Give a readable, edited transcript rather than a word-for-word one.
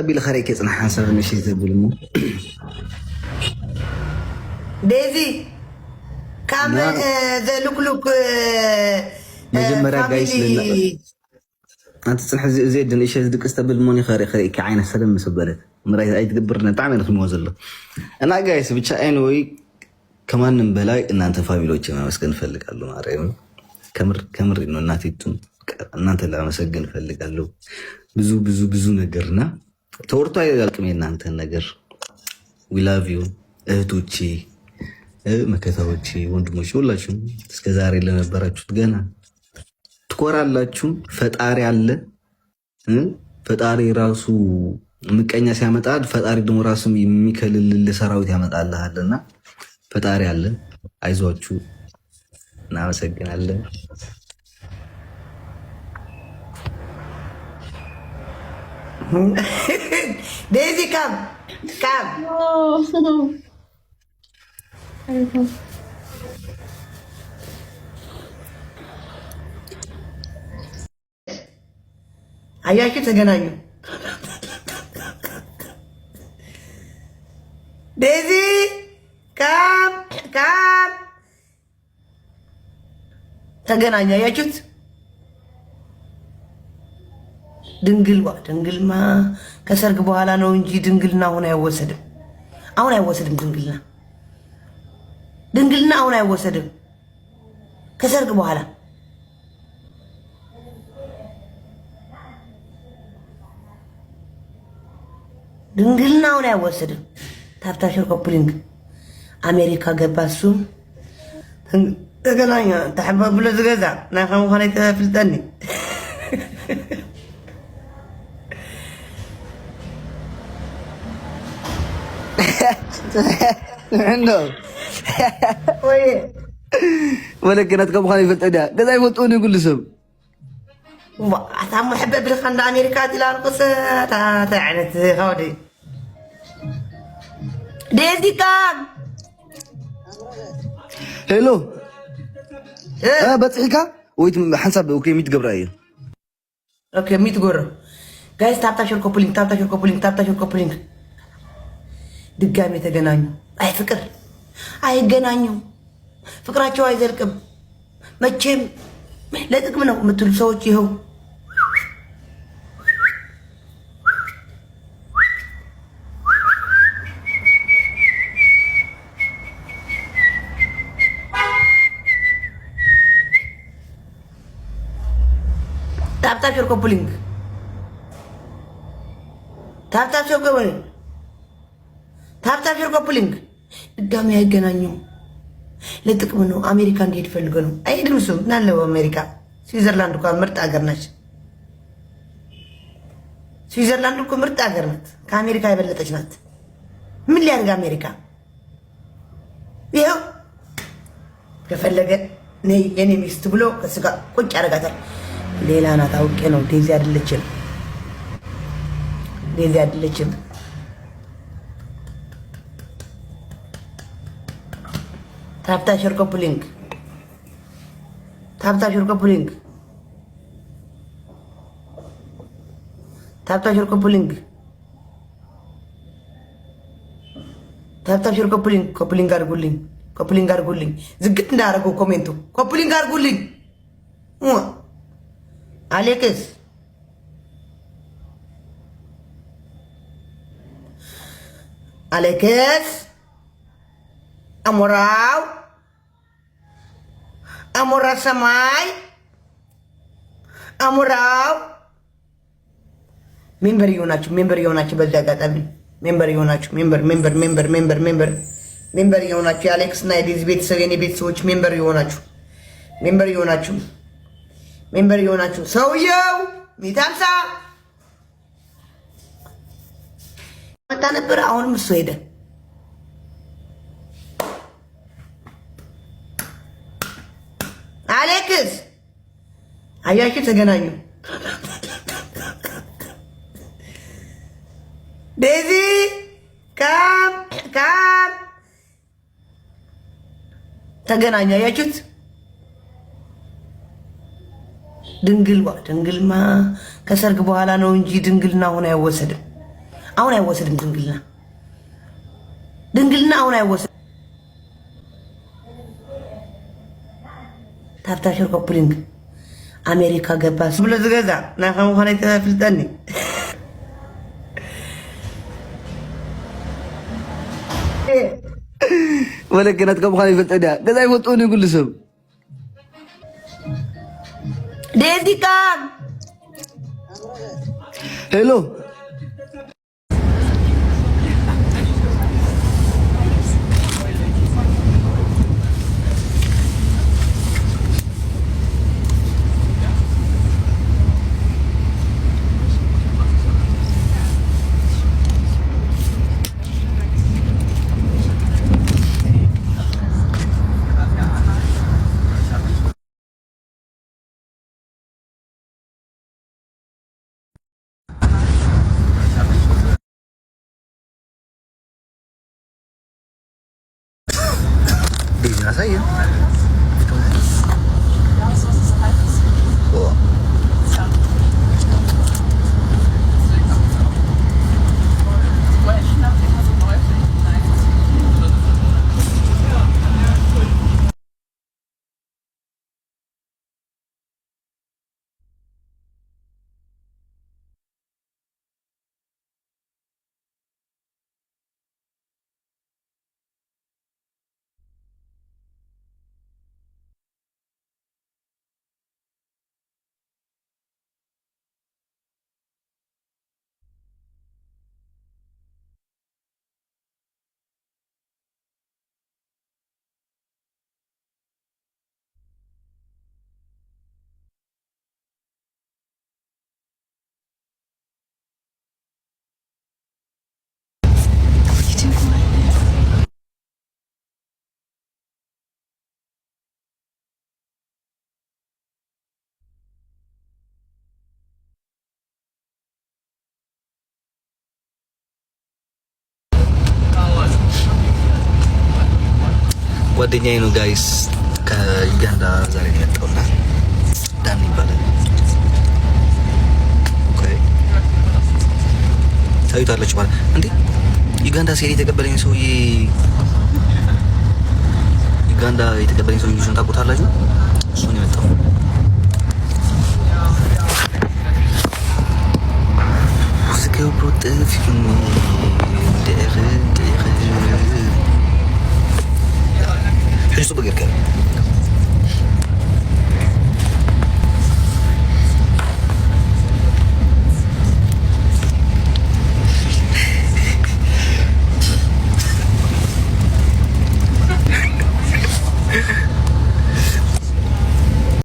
بيل خريك يصنع حسب ماشي تقول ديزي كم ذا لوك مجمرة جايس لنا أنت تصنع زيد إيش هذيك استقبل موني خريك عين السلام مسبلت مرة أي تدبرنا تعمل في موزلة أنا جايس بتشأين وي كمان نبلاي إن أنت فاميلوتشي ما مسكن فلك قالوا معريم كمر إنه ناتيتون إن أنت اللي مسكن فلك قالوا بزو نجرنا تورطو አይደልቅም እናንተ ነገር we love you እህቶቼ መከታዎቼ ወንድሞቼ ሁላችሁም እስከ ዛሬ ለነበራችሁት ገና ትኮራላችሁ ፈጣሪ አለ ፈጣሪ ራሱ ምቀኛ ሲያመጣ ፈጣሪ ደግሞ ራሱ የሚከልል ሰራዊት ያመጣልሃልና ፈጣሪ አለ አይዟችሁ እናመሰግናለን Daisy, come. No. አያችሁ ተገናኙ። ዴዚ ካም ተገናኙ። አያችሁት? ድንግልማ ከሰርግ በኋላ ነው እንጂ ድንግልና አሁን አይወሰድም። ድንግልና አሁን አይወሰድም። ከሰርግ በኋላ ድንግልና አሁን አይወሰድም። ታፍታሽር ኮፕሊንግ አሜሪካ ገባ እሱ ተገናኛ ተሐባብለ ዝገዛ ናይ ከም ኾነ ተፍልጠኒ عنده ولكن اتكم خلي في التدا كذا يفوتون يقول لسم عم محب ابن خند امريكا الى القصه تاعت هودي ديزي كام هلو بتصحيكا ويت حسب اوكي 100 قبرايه اوكي 100 قرا جايز تابتا شور كوبلينج ድጋሚ ተገናኙ። አይ ፍቅር አይገናኙ። ፍቅራቸው አይዘልቅም መቼም ለጥቅም ነው የምትሉ ሰዎች ይኸው ታፕታፕ ኮፕሊንግ ታፕታፕ ኮፕሊንግ ድጋሚ አይገናኙ። ለጥቅም ነው። አሜሪካ እንዲሄድ ፈልገው ነው። አይሄድም። እሱ ናለው አሜሪካ ስዊዘርላንድ እኮ ምርጥ ሀገር ነች። ስዊዘርላንድ እኮ ምርጥ ሀገር ናት። ከአሜሪካ የበለጠች ናት። ምን ሊያደርግ አሜሪካ? ይኸው ከፈለገ ነይ የኔ ሚስት ብሎ ከእሱ ጋር ቁጭ ያደርጋታል። ሌላ ናት። አውቄ ነው። ዴዚ አይደለችም። ታፕታፕ ሼር ኮፕሊንግ አድርጉልኝ። ዝግት እንዳደረገው ኮሜንቱ ኮፕሊንግ አድርጉልኝ። አሌክስ አሞራ ሰማይ አሞራው ሜምበር የሆናችሁ በዚህ አጋጣሚ ሜምበር የሆናችሁ የአሌክስ እና የዴዚ ቤተሰብ የኔ ቤተሰቦች ሜምበር የሆናችሁ ሰውየው ሚታምሳ መጣ ነበር። አሁንም እሱ ሄደ። አሌክስ አያችሁ ተገናኙ። ዴዚ ካም ተገናኙ። አያችሁት? ድንግልማ ከሰርግ በኋላ ነው እንጂ ድንግልና አሁን አይወሰድም። አሁን አይወሰድም ድንግልና አሁን አይወሰድም። ታብታሽር ኮፕሊንግ አሜሪካ ገባ ብሎ ዝገዛ ናኸም ሆነ ተፍልጠኒ ወለከነት ከም ኻን ይፈልጠዳ ገዛ ይፈልጡን ይጉል ሰብ ዴዚካ ሄሎ Saya. ጓደኛዬ ነው ጋይስ ከዩጋንዳ ዛሬ ነው የመጣውና ዳን ይባላል። ኦኬ ታዩታላችሁ ማለት እንዴ ዩጋንዳ ሲሄድ የተቀበለኝ ሰውዬ ዩጋንዳ የተቀበለኝ ሰውዬ ልጅን ታውቁታላችሁ? እሱ ነው የመጣው። ስከው ፕሮቴፍ ደረ ደረ እሱ በገርከ